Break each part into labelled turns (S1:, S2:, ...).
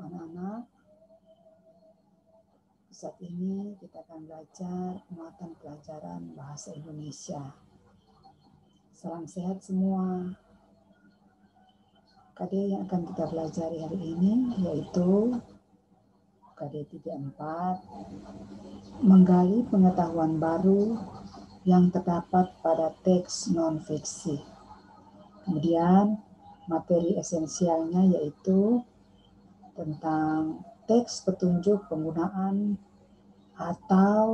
S1: anak-anak. Saat ini kita akan belajar muatan pelajaran bahasa Indonesia. Salam sehat semua. KD yang akan kita pelajari hari ini yaitu KD 34, menggali pengetahuan baru yang terdapat pada teks non-fiksi. Kemudian materi esensialnya yaitu tentang teks petunjuk penggunaan atau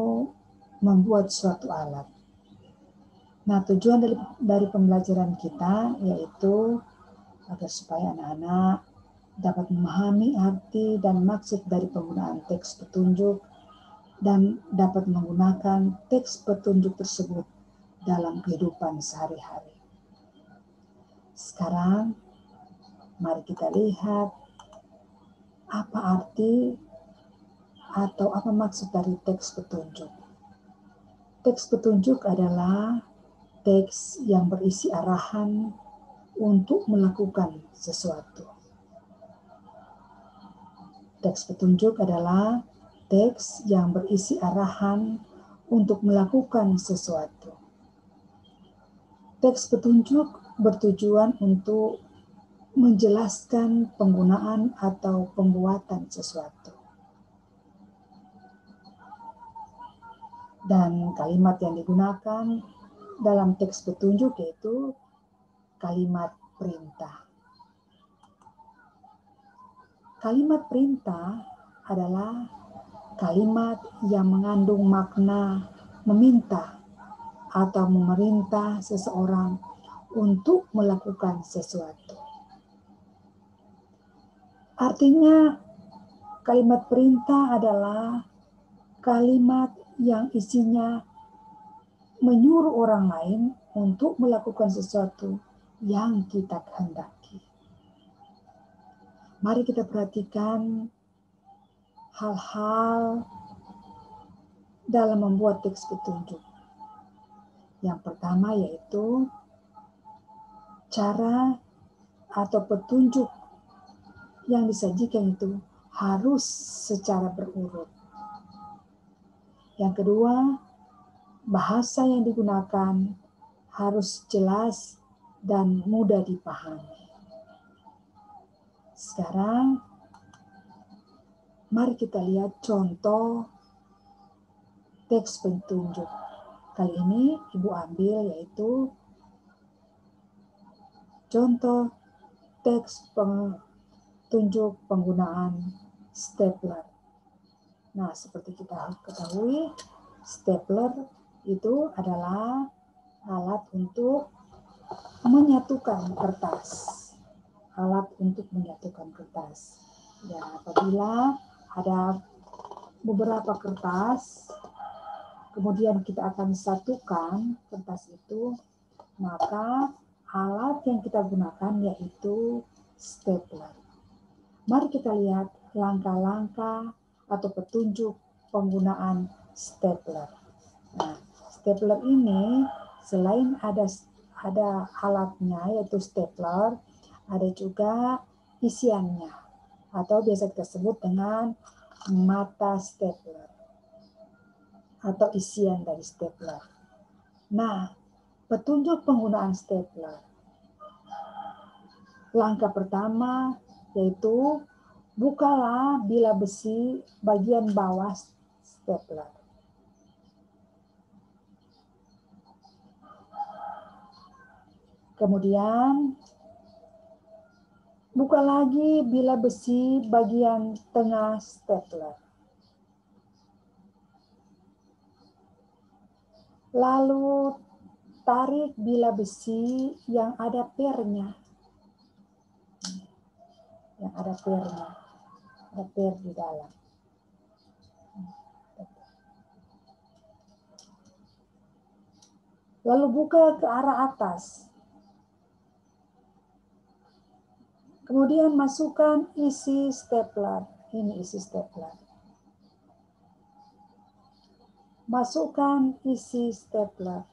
S1: membuat suatu alat. Nah, tujuan dari pembelajaran kita yaitu agar supaya anak-anak dapat memahami arti dan maksud dari penggunaan teks petunjuk dan dapat menggunakan teks petunjuk tersebut dalam kehidupan sehari-hari. Sekarang, mari kita lihat apa arti atau apa maksud dari teks petunjuk. Teks petunjuk adalah teks yang berisi arahan untuk melakukan sesuatu. Teks petunjuk adalah teks yang berisi arahan untuk melakukan sesuatu. Teks petunjuk bertujuan untuk menjelaskan penggunaan atau pembuatan sesuatu. Dan kalimat yang digunakan dalam teks petunjuk yaitu kalimat perintah. Kalimat perintah adalah kalimat yang mengandung makna meminta atau memerintah seseorang untuk melakukan sesuatu. Artinya, kalimat perintah adalah kalimat yang isinya menyuruh orang lain untuk melakukan sesuatu yang kita kehendaki. Mari kita perhatikan hal-hal dalam membuat teks petunjuk. Yang pertama yaitu cara atau petunjuk yang disajikan itu harus secara berurut. Yang kedua, bahasa yang digunakan harus jelas dan mudah dipahami. Sekarang, mari kita lihat contoh teks petunjuk. Kali ini Ibu ambil yaitu contoh teks petunjuk penggunaan stapler. Nah, seperti kita ketahui, stapler itu adalah alat untuk menyatukan kertas. Alat untuk menyatukan kertas. Ya, apabila ada beberapa kertas, kemudian kita akan satukan kertas itu, maka alat yang kita gunakan yaitu stapler. Mari kita lihat langkah-langkah atau petunjuk penggunaan stapler. Nah, stapler ini selain ada alatnya yaitu stapler, ada juga isiannya atau biasa kita sebut dengan mata stapler atau isian dari stapler. Nah, petunjuk penggunaan stapler. Langkah pertama yaitu bukalah bilah besi bagian bawah stapler. Kemudian buka lagi bilah besi bagian tengah stapler. Lalu tarik bilah besi yang ada pernya. Yang ada pernya. Ada per di dalam. Lalu buka ke arah atas. Kemudian masukkan isi stapler. Ini isi stapler. Masukkan isi stapler.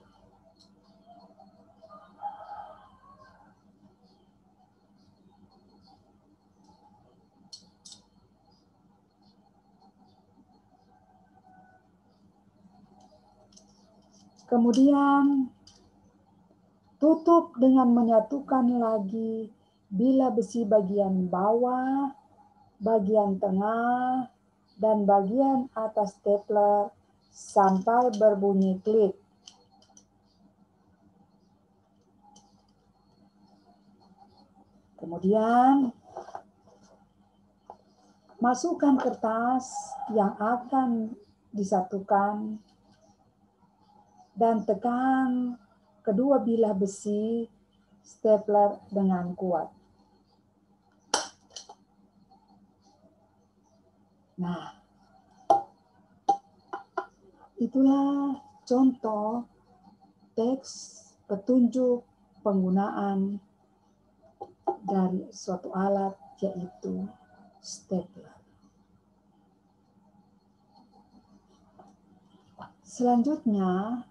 S1: Kemudian tutup dengan menyatukan lagi bilah besi bagian bawah, bagian tengah, dan bagian atas stapler sampai berbunyi klik. Kemudian masukkan kertas yang akan disatukan dan tekan kedua bilah besi stapler dengan kuat. Nah, itulah contoh teks petunjuk penggunaan dari suatu alat, yaitu stapler. Selanjutnya,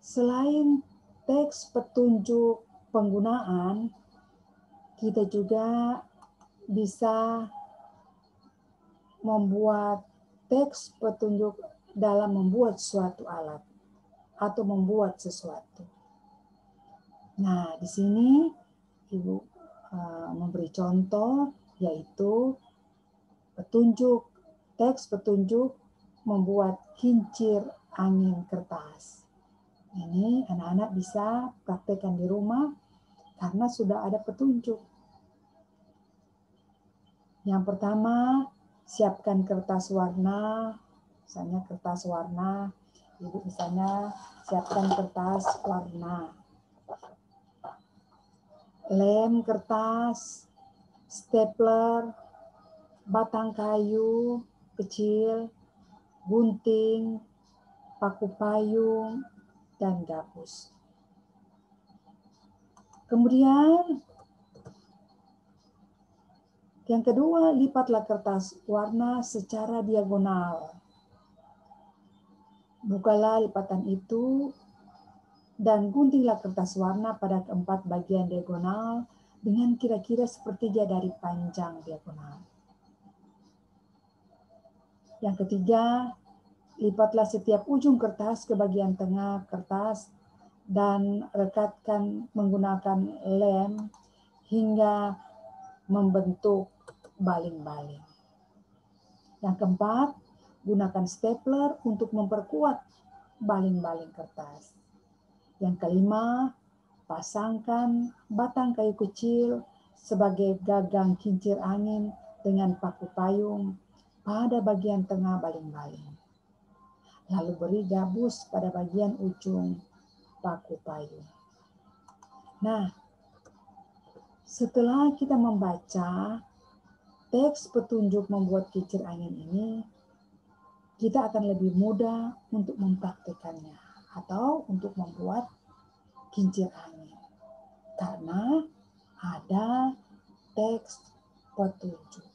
S1: selain teks petunjuk penggunaan, kita juga bisa membuat teks petunjuk dalam membuat suatu alat atau membuat sesuatu. Nah, di sini Ibu memberi contoh, yaitu teks petunjuk membuat kincir angin kertas. Ini anak-anak bisa praktekkan di rumah karena sudah ada petunjuk. Yang pertama, siapkan kertas warna, misalnya kertas warna. Ibu misalnya siapkan kertas warna, lem kertas, stapler, batang kayu kecil, gunting, paku payung, dan gabus. Kemudian yang kedua, lipatlah kertas warna secara diagonal. Bukalah lipatan itu dan guntinglah kertas warna pada keempat bagian diagonal dengan kira-kira sepertiga dari panjang diagonal. Yang ketiga, lipatlah setiap ujung kertas ke bagian tengah kertas dan rekatkan menggunakan lem hingga membentuk baling-baling. Yang keempat, gunakan stapler untuk memperkuat baling-baling kertas. Yang kelima, pasangkan batang kayu kecil sebagai gagang kincir angin dengan paku payung pada bagian tengah baling-baling. Lalu beri gabus pada bagian ujung paku payung. Nah, setelah kita membaca teks petunjuk membuat kincir angin ini, kita akan lebih mudah untuk mempraktekannya atau untuk membuat kincir angin. Karena ada teks petunjuk.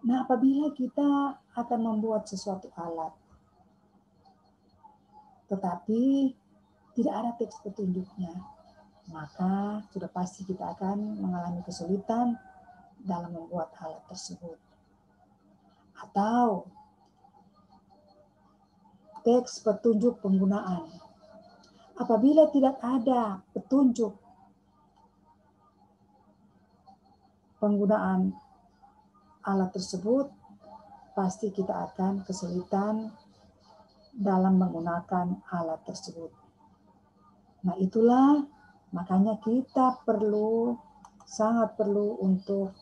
S1: Nah, apabila kita akan membuat sesuatu alat, tetapi tidak ada teks petunjuknya, maka sudah pasti kita akan mengalami kesulitan dalam membuat alat tersebut. Atau teks petunjuk penggunaan. Apabila tidak ada petunjuk penggunaan alat tersebut, pasti kita akan kesulitan dalam menggunakan alat tersebut. Nah, itulah makanya kita sangat perlu untuk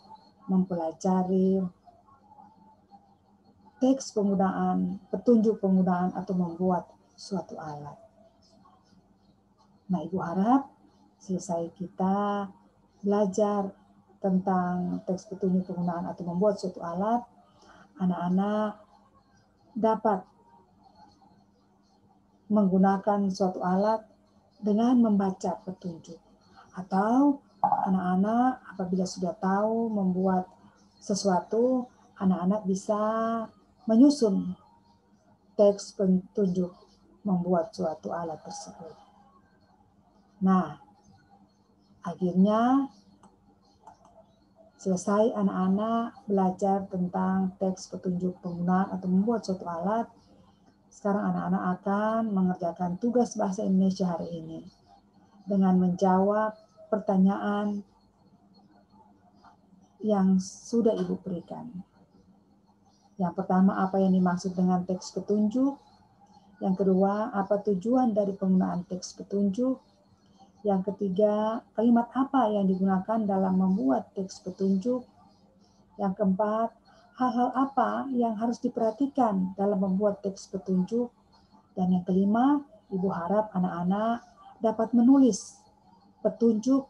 S1: mempelajari teks penggunaan, petunjuk penggunaan atau membuat suatu alat. Nah, Ibu harap selesai kita belajar tentang teks petunjuk penggunaan atau membuat suatu alat, anak-anak dapat menggunakan suatu alat dengan membaca petunjuk. Atau anak-anak apabila sudah tahu membuat sesuatu, anak-anak bisa menyusun teks petunjuk membuat suatu alat tersebut. Nah, akhirnya selesai anak-anak belajar tentang teks petunjuk penggunaan atau membuat suatu alat. Sekarang anak-anak akan mengerjakan tugas bahasa Indonesia hari ini dengan menjawab pertanyaan yang sudah Ibu berikan. Yang pertama, apa yang dimaksud dengan teks petunjuk? Yang kedua, apa tujuan dari penggunaan teks petunjuk? Yang ketiga, kalimat apa yang digunakan dalam membuat teks petunjuk? Yang keempat, hal-hal apa yang harus diperhatikan dalam membuat teks petunjuk? Dan yang kelima, Ibu harap anak-anak dapat menulis petunjuk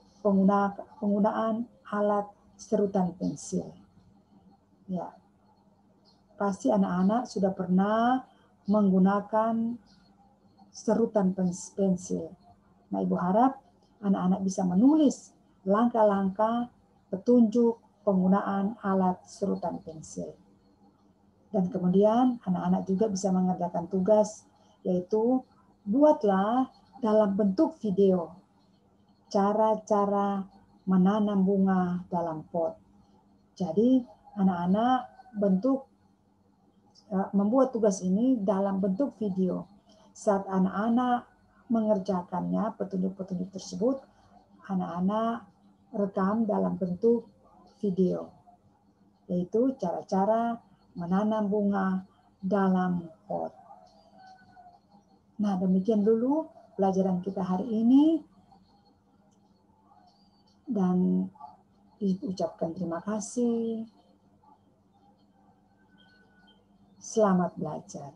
S1: penggunaan alat serutan pensil. Ya, pasti anak-anak sudah pernah menggunakan serutan pensil. Nah, Ibu harap anak-anak bisa menulis langkah-langkah petunjuk penggunaan alat serutan pensil. Dan kemudian anak-anak juga bisa mengerjakan tugas, yaitu buatlah dalam bentuk video cara-cara menanam bunga dalam pot. Jadi anak-anak membuat tugas ini dalam bentuk video. Saat anak-anak mengerjakannya, petunjuk-petunjuk tersebut, anak-anak rekam dalam bentuk video, yaitu cara-cara menanam bunga dalam pot. Nah, demikian dulu pelajaran kita hari ini. Dan diucapkan terima kasih. Selamat belajar.